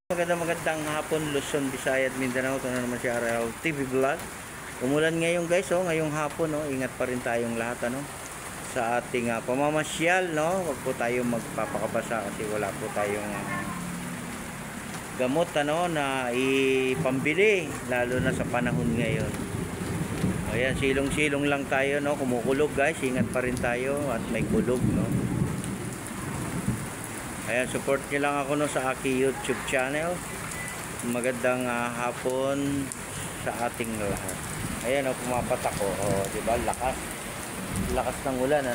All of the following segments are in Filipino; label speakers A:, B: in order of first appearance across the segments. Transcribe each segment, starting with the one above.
A: Magandang hapon, Luzon, Visayas, Mindanao. Ito na naman si Araw TV Vlog. Umulan ngayon guys, ngayong hapon, ingat pa rin tayong lahat sa ating pamamasyal, Huwag po tayong magpapakabasa kasi wala po tayong gamot na ipambili, lalo na sa panahon ngayon. Ayan, silong-silong lang tayo, kumukulog guys, ingat pa rin tayo at may kulog, Ayan, support nyo lang ako sa aking YouTube channel. Magandang hapon sa ating lahat. Ayan, pumapatak ko. Diba? Lakas. Lakas ng ulan,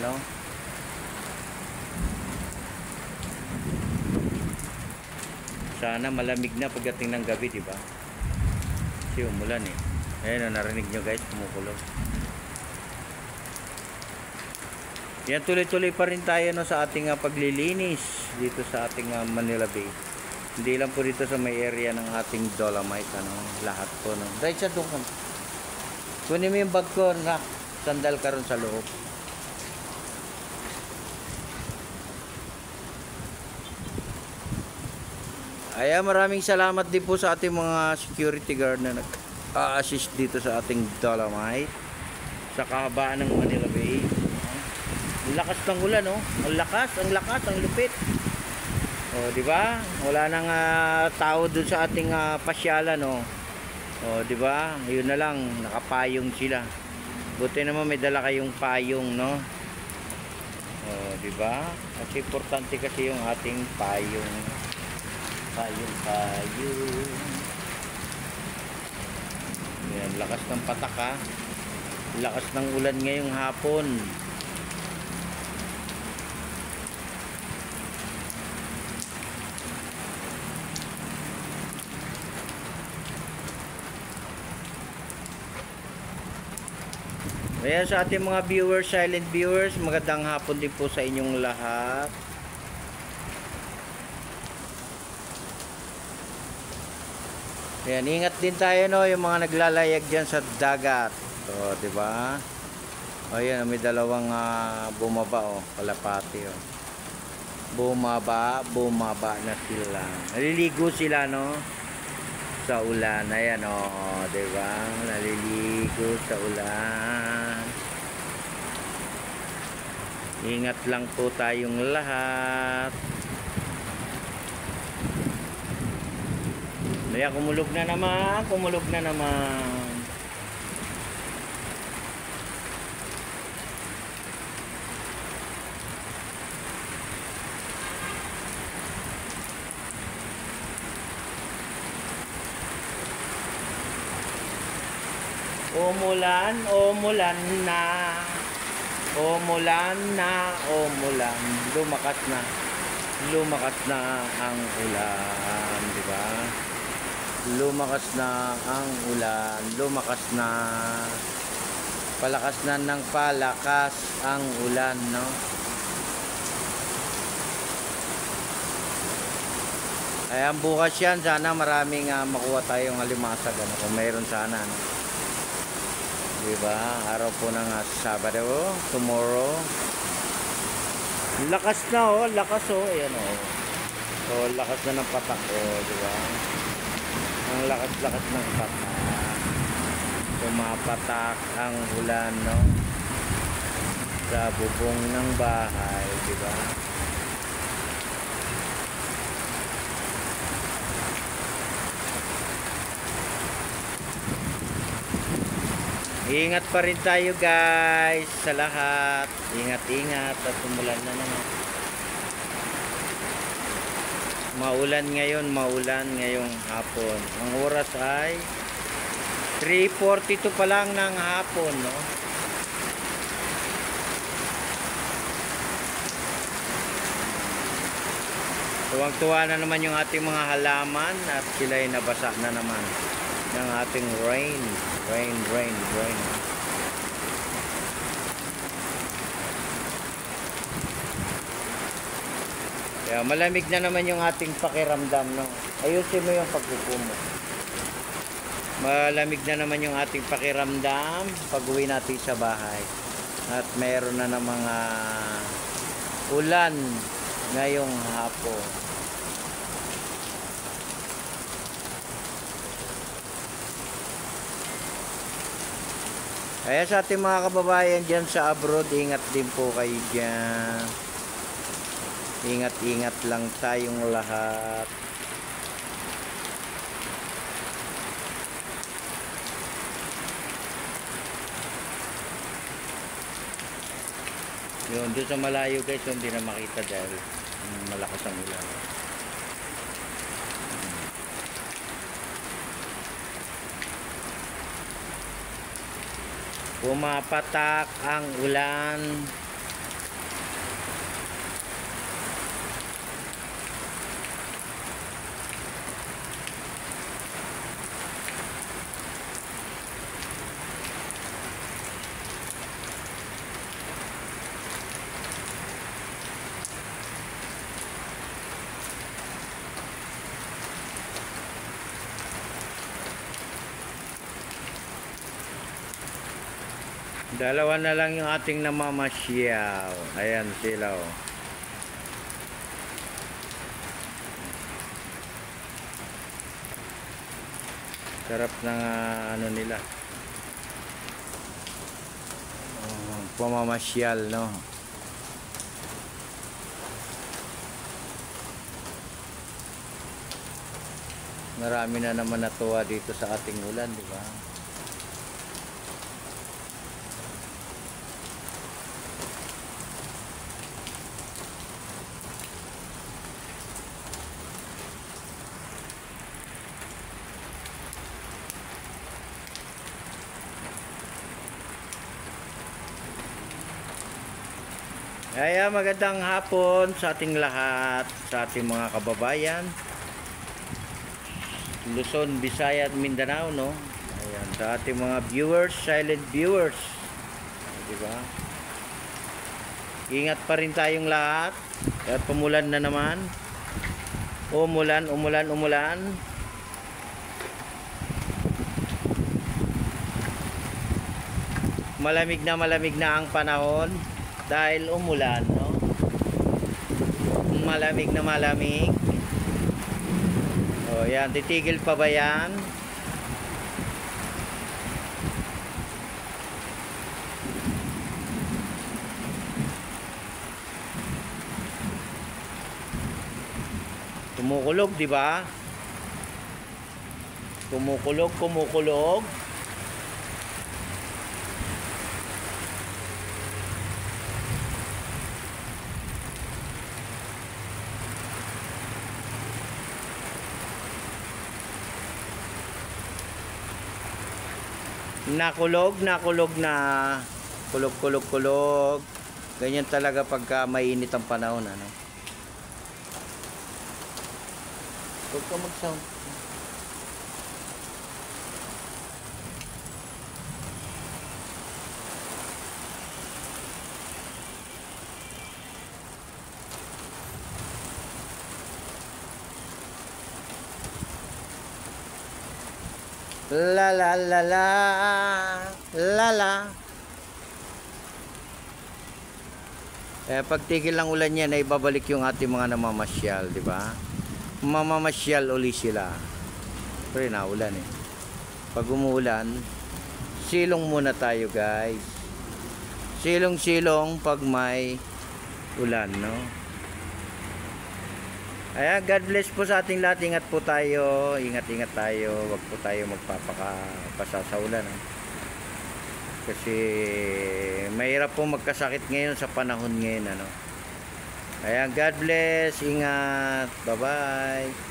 A: Sana malamig na pagdating ng gabi, diba? Kasi umulan Ayan, narinig nyo guys, kumukulog. Yan, tuloy-tuloy pa rin tayo sa ating paglilinis dito sa ating Manila Bay. Hindi lang po dito sa may area ng ating Dolomite, lahat po, Dahil sa doon, kunin mo yung bag ko, sandal ka ron sa loob. Ayan, maraming salamat din po sa ating mga security guard na nag-assist dito sa ating Dolomite sa kahabaan ng Manila Bay. Ang lakas ng ulan, Ang lakas, ang lupit. Di ba? Wala nang tao dun sa ating pasyalan, di ba? Yun na lang, nakapayong sila. Buti naman may dala kayong payong, di ba? Kasi importante kasi yung ating payong. Payong. Yan, lakas ng patak, lakas ng ulan ngayong hapon. Ayan, sa ating mga viewers, silent viewers, magandang hapon din po sa inyong lahat. Ayan, ingat din tayo, yung mga naglalayag dyan sa dagat. Di ba? Ayan, may dalawang bumaba, kalapati, Bumaba na sila. Naliligo sila, sa ulan. Ayan, di ba? Naliligo sa ulan. Ingat lang po tayong lahat. Ayan, kumulog na naman. Umulan na. Lumakas na ang ulan, di ba? Lumakas na ang ulan, palakas na ng palakas ang ulan, Ayan, bukas yan, sana maraming makuha tayong alimasag, kung mayroon sana, diba? Araw po ng Sabado, tomorrow. Lakas na, ayan, lakas na ng patak, diba? Ang lakas ng patak. Pumapatak ang ulan, sa bubong ng bahay, diba? Ingat pa rin tayo guys sa lahat. Ingat at umulan na naman. Maulan ngayong hapon. Ang oras ay 3:42 pa lang ng hapon, Tuwang-tuwa na naman yung ating mga halaman at sila ay nabasa na naman ng ating rain. Kaya malamig na naman yung ating pakiramdam, Ayusin mo yung pagkuko mo. Malamig na naman yung ating pakiramdam pag uwi natin sa bahay. At mayroon na ng mga ulan ngayong hapon. Kaya sa ating mga kababayan dyan sa abroad, ingat din po kayo dyan. Ingat-ingat lang tayong lahat. Yun, doon sa malayo guys, hindi na makita dahil malakas ang ulan. Pumapatak ang ulan. Dalawa na lang yung ating namamasyal. Ayan sila oh. Sarap ng ano nila. Pamamasyal, no? Marami na naman natuwa dito sa ating ulan, di ba? Kaya magandang hapon sa ating lahat, sa ating mga kababayan Luzon, Visayas at Mindanao, no? Ayan, sa ating mga viewers, silent viewers, di ba? Ingat pa rin tayong lahat at pumulan na naman. Umulan. Malamig na ang panahon dahil umulan, no? Malamig. O yan, titigil pa ba yan? Kumukulog, di ba? Kumukulog. Nakulog na. Kulog. Ganyan talaga pagka mainit ang panahon, ano? Huwag ka mag-sound. La. Pagtigil ng ulan yan ay babalik yung ating mga namamasyal, di ba? Mamamasyal uli sila. Pero naulan eh. Pag umuulan, silong muna tayo guys. Silong pag may ulan, no? Ayan, God bless po sa ating lahat. Ingat po tayo. Ingat tayo. Huwag po tayo magpapakapasa sa ulan. Kasi mahirap po magkasakit ngayon sa panahon ngayon, ano? Ayan, God bless. Ingat. Bye-bye.